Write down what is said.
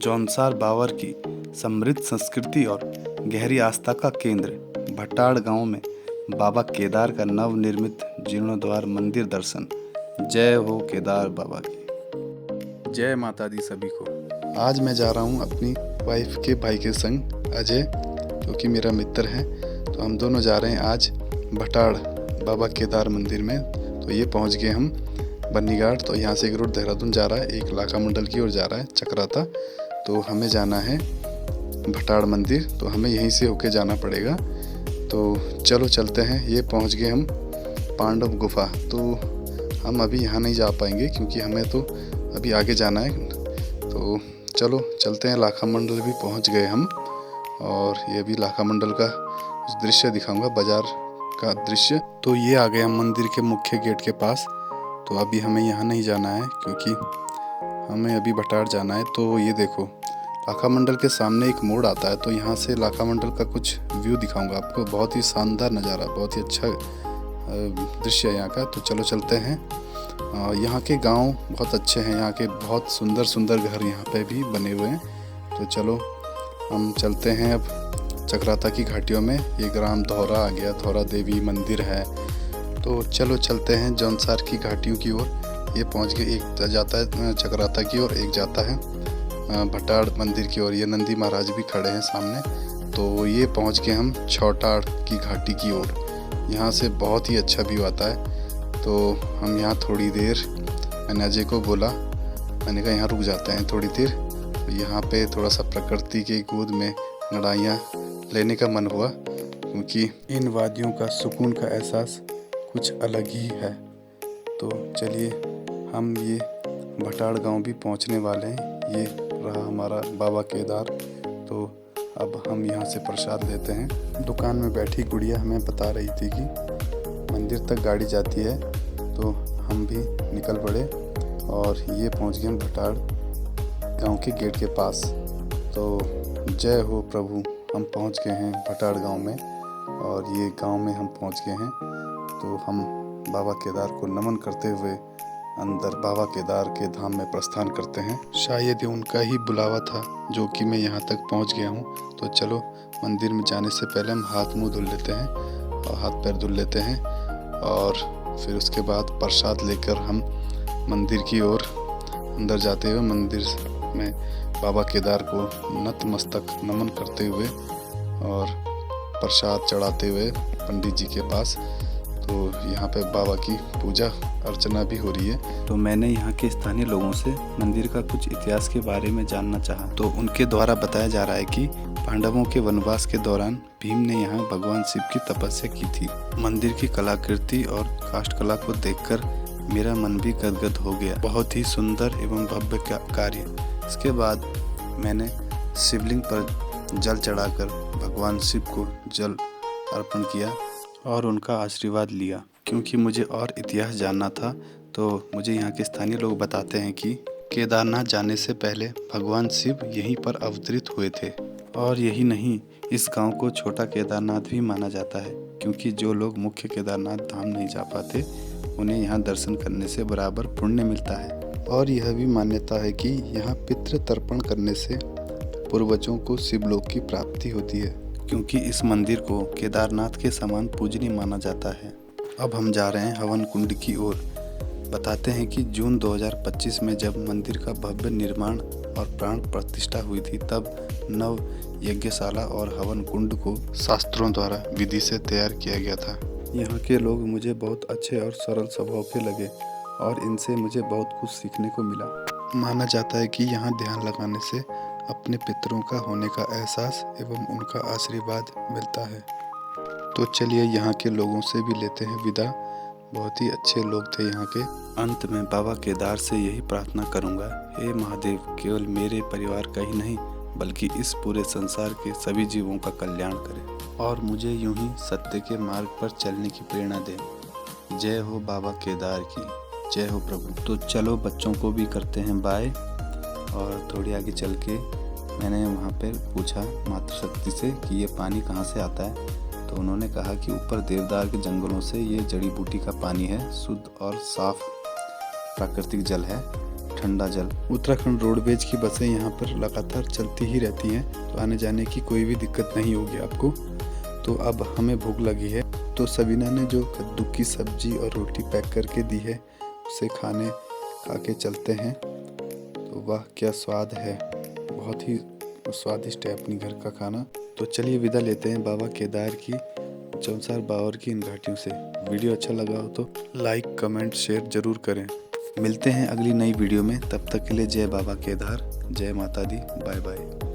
जौनसार बावर की समृद्ध संस्कृति और गहरी आस्था का केंद्र भटाड़ गांव में बाबा केदार का नवनिर्मित जीर्णोद्धार मंदिर दर्शन। जय हो केदार बाबा की। जय माता दी सभी को। आज मैं जा रहा हूं अपनी वाइफ के भाई के संग, अजय, जो कि मेरा मित्र है। तो हम दोनों जा रहे हैं आज भटाड़ बाबा केदार मंदिर में। तो ये पहुंच गए हम बन्नीघाट। तो यहाँ से एक रोड देहरादून जा रहा है, एक लाखा मंडल की ओर जा रहा है चक्राता। तो हमें जाना है भटाड़ मंदिर, तो हमें यहीं से होके जाना पड़ेगा। तो चलो चलते हैं। ये पहुंच गए हम पांडव गुफा। तो हम अभी यहाँ नहीं जा पाएंगे क्योंकि हमें तो अभी आगे जाना है। तो चलो चलते हैं। लाखा मंडल भी पहुंच गए हम, और ये भी लाखा मंडल का दृश्य दिखाऊंगा, बाजार का दृश्य। तो ये आ गए हम मंदिर के मुख्य गेट के पास। तो अभी हमें यहाँ नहीं जाना है क्योंकि हमें अभी भटाड़ जाना है। तो ये देखो, लाखा मंडल के सामने एक मोड़ आता है। तो यहाँ से लाखा मंडल का कुछ व्यू दिखाऊंगा आपको। बहुत ही शानदार नज़ारा, बहुत ही अच्छा दृश्य है यहाँ का। तो चलो चलते हैं। यहाँ के गांव बहुत अच्छे हैं, यहाँ के बहुत सुंदर सुंदर घर यहाँ पे भी बने हुए हैं। तो चलो हम चलते हैं अब चक्राता की घाटियों में। ये ग्राम धौरा आ गया, धौरा देवी मंदिर है। तो चलो चलते हैं जौनसार की घाटियों की ओर। ये पहुंच गए, एक जाता है चक्राता की ओर, एक जाता है भटाड़ मंदिर की ओर। ये नंदी महाराज भी खड़े हैं सामने। तो ये पहुंच गए हम छोटाड़ की घाटी की ओर। यहाँ से बहुत ही अच्छा व्यू आता है। तो हम यहाँ थोड़ी देर, मैंने अजय को बोला, मैंने कहा यहाँ रुक जाते हैं थोड़ी देर। तो यहाँ पे थोड़ा सा प्रकृति के गोद में लड़ाइयाँ लेने का मन हुआ, क्योंकि इन वादियों का सुकून का एहसास कुछ अलग ही है। तो चलिए, हम ये भटाड़ गांव भी पहुंचने वाले हैं। ये रहा हमारा बाबा केदार। तो अब हम यहाँ से प्रसाद लेते हैं। दुकान में बैठी गुड़िया हमें बता रही थी कि मंदिर तक गाड़ी जाती है। तो हम भी निकल पड़े और ये पहुँच गए हम भटाड़ गांव के गेट के पास। तो जय हो प्रभु, हम पहुँच गए हैं भटाड़ गांव में, और ये गांव में हम पहुँच गए हैं। तो हम बाबा केदार को नमन करते हुए अंदर बाबा केदार के धाम में प्रस्थान करते हैं। शायद ये उनका ही बुलावा था जो कि मैं यहाँ तक पहुँच गया हूँ। तो चलो, मंदिर में जाने से पहले हम हाथ मुंह धुल लेते हैं और हाथ पैर धुल लेते हैं, और फिर उसके बाद प्रसाद लेकर हम मंदिर की ओर अंदर जाते हुए मंदिर में बाबा केदार को नतमस्तक नमन करते हुए और प्रसाद चढ़ाते हुए पंडित जी के पास। तो यहाँ पे बाबा की पूजा अर्चना भी हो रही है। तो मैंने यहाँ के स्थानीय लोगों से मंदिर का कुछ इतिहास के बारे में जानना चाहा। तो उनके द्वारा बताया जा रहा है कि पांडवों के वनवास के दौरान भीम ने यहाँ भगवान शिव की तपस्या की थी। मंदिर की कलाकृति और काष्ठ कला को देखकर मेरा मन भी गदगद हो गया। बहुत ही सुंदर एवं भव्य कार्य। इसके बाद मैंने शिवलिंग पर जल चढ़ाकर भगवान शिव को जल अर्पण किया और उनका आशीर्वाद लिया। क्योंकि मुझे और इतिहास जानना था, तो मुझे यहाँ के स्थानीय लोग बताते हैं कि केदारनाथ जाने से पहले भगवान शिव यहीं पर अवतरित हुए थे। और यही नहीं, इस गांव को छोटा केदारनाथ भी माना जाता है, क्योंकि जो लोग मुख्य केदारनाथ धाम नहीं जा पाते, उन्हें यहाँ दर्शन करने से बराबर पुण्य मिलता है। और यह भी मान्यता है कि यहाँ पितृ तर्पण करने से पूर्वजों को शिवलोक की प्राप्ति होती है, क्योंकि इस मंदिर को केदारनाथ के समान पूजनीय माना जाता है। अब हम जा रहे हैं हवन कुंड की ओर। बताते हैं कि जून 2025 में जब मंदिर का भव्य निर्माण और प्राण प्रतिष्ठा हुई थी, तब नव यज्ञशाला और हवन कुंड को शास्त्रों द्वारा विधि से तैयार किया गया था। यहाँ के लोग मुझे बहुत अच्छे और सरल स्वभाव के लगे, और इनसे मुझे बहुत कुछ सीखने को मिला। माना जाता है कि यहाँ ध्यान लगाने से अपने पितरों का होने का एहसास एवं उनका आशीर्वाद मिलता है। तो चलिए, यहाँ के लोगों से भी लेते हैं विदा। बहुत ही अच्छे लोग थे यहाँ के। अंत में बाबा केदार से यही प्रार्थना करूँगा, हे महादेव, केवल मेरे परिवार का ही नहीं बल्कि इस पूरे संसार के सभी जीवों का कल्याण करें, और मुझे यूं ही सत्य के मार्ग पर चलने की प्रेरणा दें। जय हो बाबा केदार की, जय हो प्रभु। तो चलो, बच्चों को भी करते हैं बाय। और थोड़ी आगे चल के मैंने वहाँ पे पूछा मातृशक्ति से कि ये पानी कहाँ से आता है। तो उन्होंने कहा कि ऊपर देवदार के जंगलों से ये जड़ी बूटी का पानी है, शुद्ध और साफ प्राकृतिक जल है, ठंडा जल। उत्तराखंड रोडवेज की बसें यहाँ पर लगातार चलती ही रहती हैं, तो आने जाने की कोई भी दिक्कत नहीं होगी आपको। तो अब हमें भूख लगी है, तो सबीना ने जो कद्दू की सब्जी और रोटी पैक करके दी है उसे खा के चलते हैं। तो वाह क्या स्वाद है, बहुत ही स्वादिष्ट है अपनी घर का खाना। तो चलिए विदा लेते हैं बाबा केदार की चौसार बावर की इन घाटियों से। वीडियो अच्छा लगा हो तो लाइक कमेंट शेयर जरूर करें। मिलते हैं अगली नई वीडियो में, तब तक के लिए जय बाबा केदार, जय माता दी, बाय बाय।